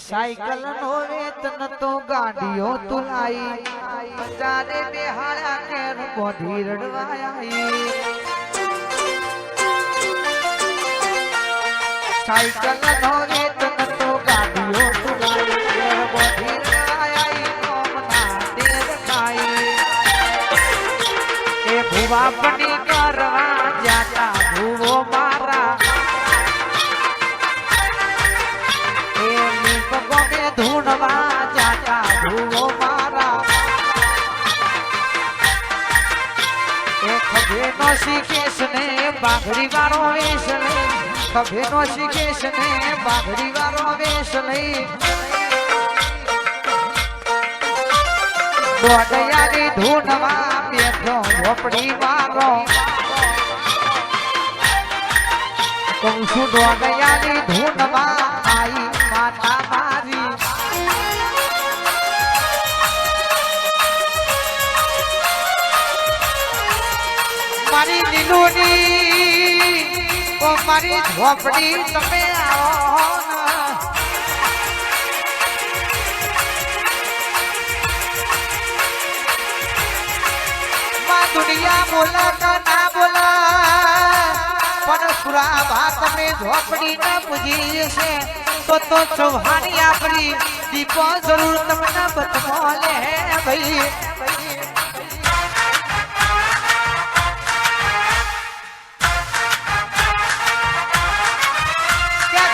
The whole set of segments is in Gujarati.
साइकिल नो वेतन तो गाड़ियों तुलाई जाने बेहाड़ा केर बोधी रड़वाई साइकिल नो वेतन तो गाड़ियों तुलाई केर बोधी रड़वाई कोमना देर खाई ए भुवा बनी करवा जाता भुवो मारा धूनवा जाता भूवो मारा एक भेनो शिकेश ने बाघड़ी वारो वेश ने भेनो शिकेश ने बाघड़ी वारो वेश ने दोड़ियाली धूनवा बैठो झोपड़ी मारो कंसु दोड़ियाली धूनवा आई माता मारी मारी नीलूनी ओ मारी झोपड़ी तमे आओ मां दुनिया बोला का ना बोला पर सुरा बात में झोपड़ी न बुझी से तो चौहानी आपरी दीपो जरूर तमना बतमोले है भाई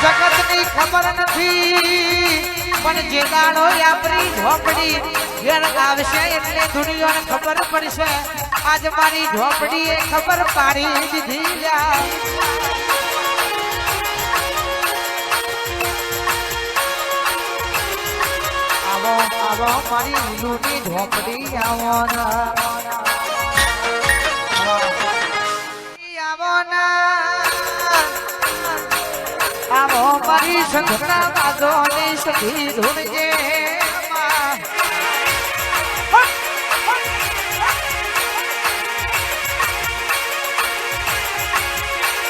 जगत ની ખબર નથી પણ જે દાડો આપણી ઝોપડી ઘેર આવશે એટલે દુનિયાને ખબર પડશે આજ મારી ઝોપડીએ ખબર પાડી દીધી આવો આવો મારી લુની ઝોપડી આવો ના આવો ના आवो मारी संगना बाजो ने सभी धुनजे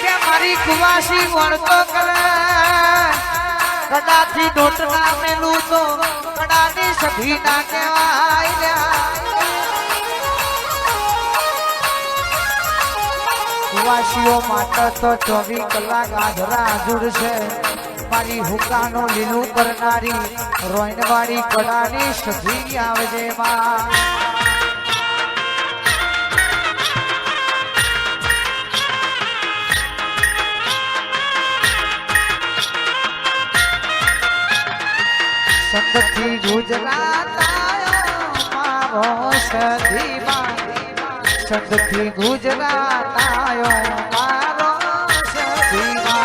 के मारी कुवासी वर्तो करे कदा थी नोटना मेलू तो कदा ने सभी ना केवाया कुवासीओ माता तो 24 कलाक आधरा जुड़શે मारी हुकानो લીલું કરનારી રોઈનવાડી કડાની સધી આવજે માં સંગથી ગુજરાત આયો મારો સધીમાં संगથી गुजरात आयो मारो सधीमा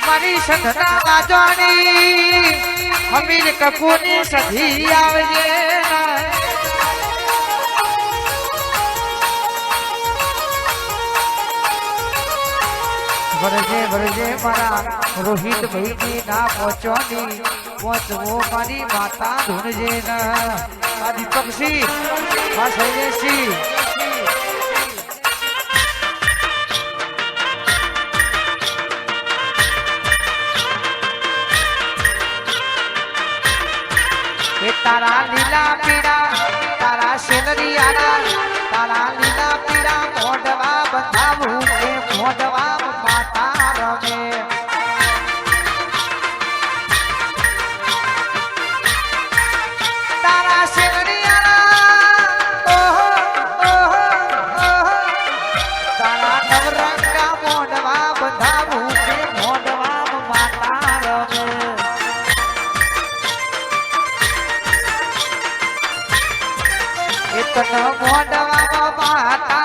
मारी संगना बाजोनी हमीर कपूनी सधी आवजे वरजे वरजे मारा रोहित भाई की ना पहुंचोनी पहुंचवो मारी माता धुनजे ना आदि पक्षी वासयसी तारा लीला पीड़ा तारा सेनरी आरा तारा लीला पीड़ा मोडवा बंधावू के मोडवा माता रमे तारा सेनरी आरा ओहो ओहो ओहो तारा नवरंगा मोडवा बंधावू के मोडवा माता रमे इतना मोडवा माता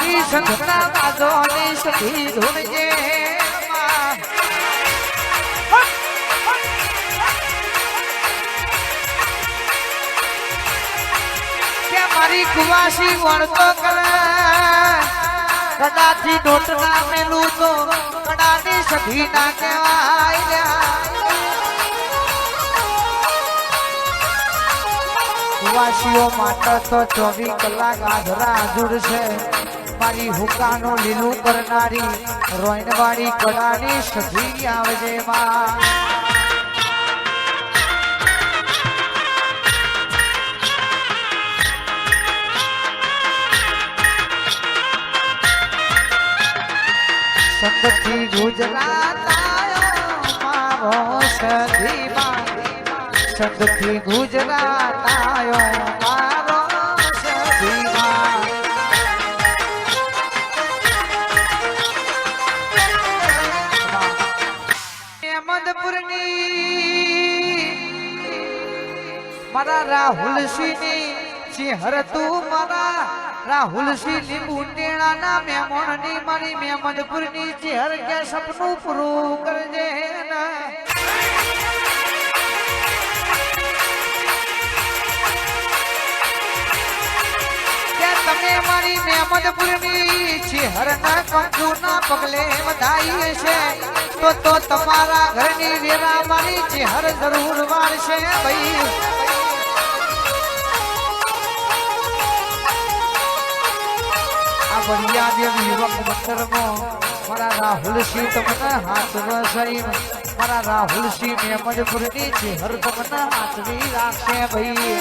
મારી સંઘના બાજોની સધી ધૂણજે કે મારી કુવાસી વળતો કરે કદાથી નોટ ના મેલું તો કડાની સધી ના કહેવાય કુવાસીઓ માટે તો 24 કલાક આધરા હાજર છે મારી હુકાનો લીલું કરનારી રોઈનવાડી કડાની સધી આવજે માં સંગથી ગુજરાત આયો મારો સધીમાં સંગથી ગુજરાત આયો મારો સધીમાં અહેમદપુરની મારા રાહુલસિંહની ચહેર તું મારા રાહુલસિંહ લીંબુટેણાના મહેમાનની મારી મહેમદપુરની ચહેર કે સપનું પૂરું કરજે ને કે તમે મારી મહેમદપુરની ચહેરના કંકુના પગલે વધાઈ છે તો તમારા ઘરની વેરા મારી ચહેર જરૂર વાળશે ભાઈ બળિયા દેવ યુવક મંદિરમાં મારા રાહુલસિંહ તમને હાથ વસાઈ મારા રાહુલસિંહ મહેમદપુરની ચહેર તમને હાથવી રાખશે ભાઈ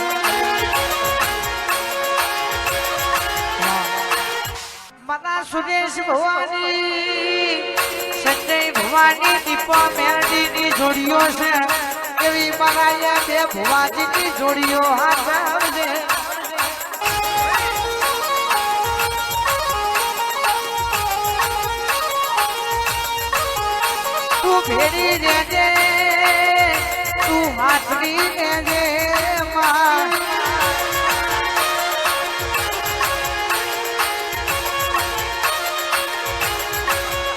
મારા સુરેશ ભવાની સંજય ભવાની દીપા મેરડીની જોડીઓ છે એવી મારા બે ભવાજીની જોડીઓ હાથ આવજે ભેરી દેજે તું હાથરી દેજે માં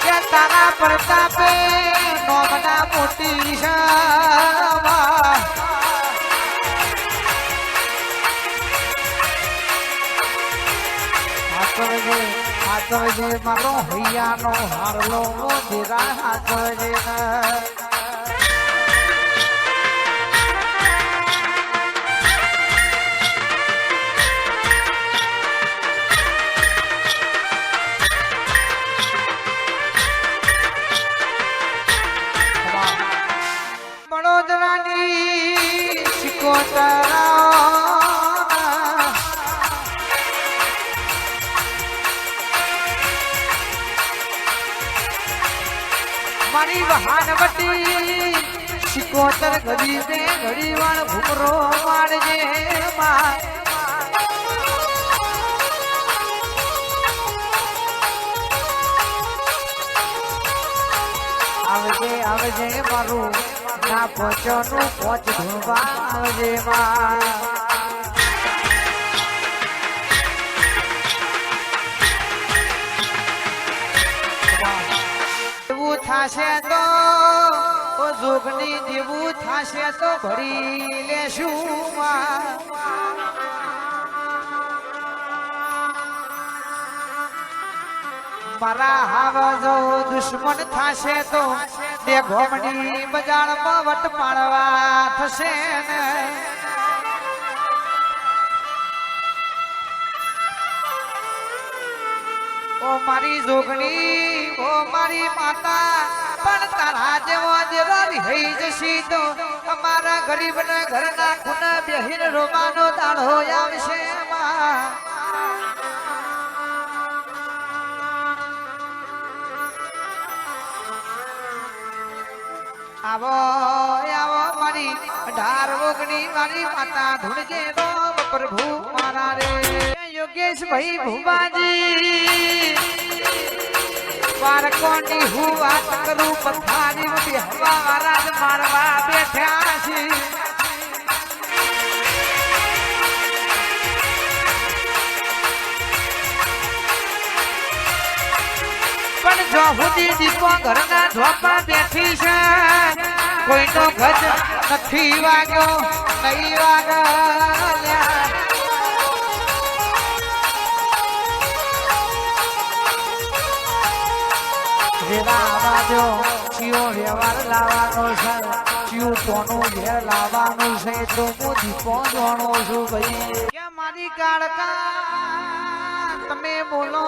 કે તારા પ્રતાપે નોમના મોટી શામાં હાથવજે મારો હૈયાનો હારલો મોજીરા હાથવજે વડોદરાની સિકોતરા મારી વહાનવટી સિકોતર ગરીબે ઘડીવાળ ભૂમરો મારજે માં આવજે આવજે મારું ના પહોંચવાનું પહોંચ ધૂળવા આવજે માં થાશે તો જોગની દેવું થાશે તો ભરી લેશું મારા હાવા જો દુશ્મન થાશે તો બે ગોમડી બજારમાં વટ પાડવા થશે ને ઓ મારી જોગણી ઓ મારી માતા પણ તારા જેવો દેરાની હઈ જશી તો અમારા ગરીબના ઘરના ખૂના બેહીને રોવાનો દાડો આવશે આવો આવો મારી 18 ઓગણી મારી માતા ધૂણજે રામ પ્રભુ મારા રે યોગેશ ભાઈ ભુવાજી બાળકોની હું વાત કરું પથારી હવા વાળા મારવા બેઠા છે ચોહુદી દીપો ઘરના ઝોપા બેઠી છે કોઈનો ગજ નથી વાગ્યો નહીં વાગ્યા વાજો ચિયો વ્યવહાર લાવવાનો છે ચિયું કોનું ઘેર લાવવાનું છે તો હું દીપો જોણો છું ભાઈ કે મારી કાળકા તમે બોલો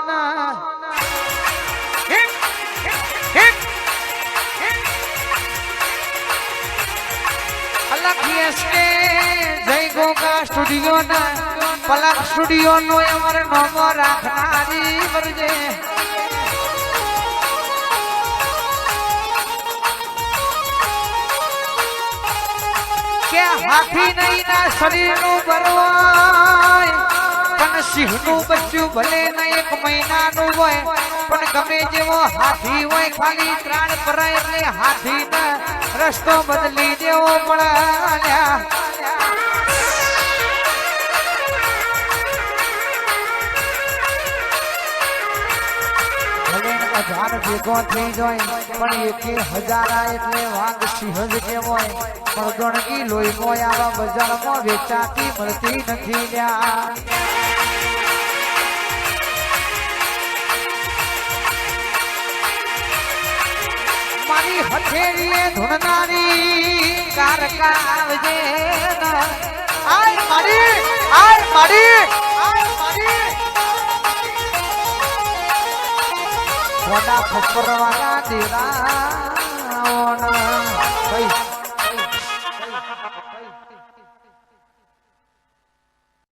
ના અલખીએસકે જય ગોગા સ્ટુડિયો ના પલક સ્ટુડિયો નો અમારે નોમો રાખનારી બનજે કે હાથી નહીં ના શરીરનું બરવાય પણ સિંહનું બચ્ચું ભલે ના 1 મહિનાનું હોય પણ ગમે જેવો હાથી હોય ખાલી ત્રાણ પરાય એટલે હાથી ના રસ્તો બદલી દેવો પડ્યા હજાર ભેગો થઈ જાય પણ 1000 એટલે વાઘ સિંહ જ કહેવાય પણ ગણગી લોહી મોય આવા બજારમાં વેચાતી મળતી નથી લ્યા મારી હથેળીએ ધૂણનારી કારકા આવજે આય મારી વડા ખપરવાના દેરા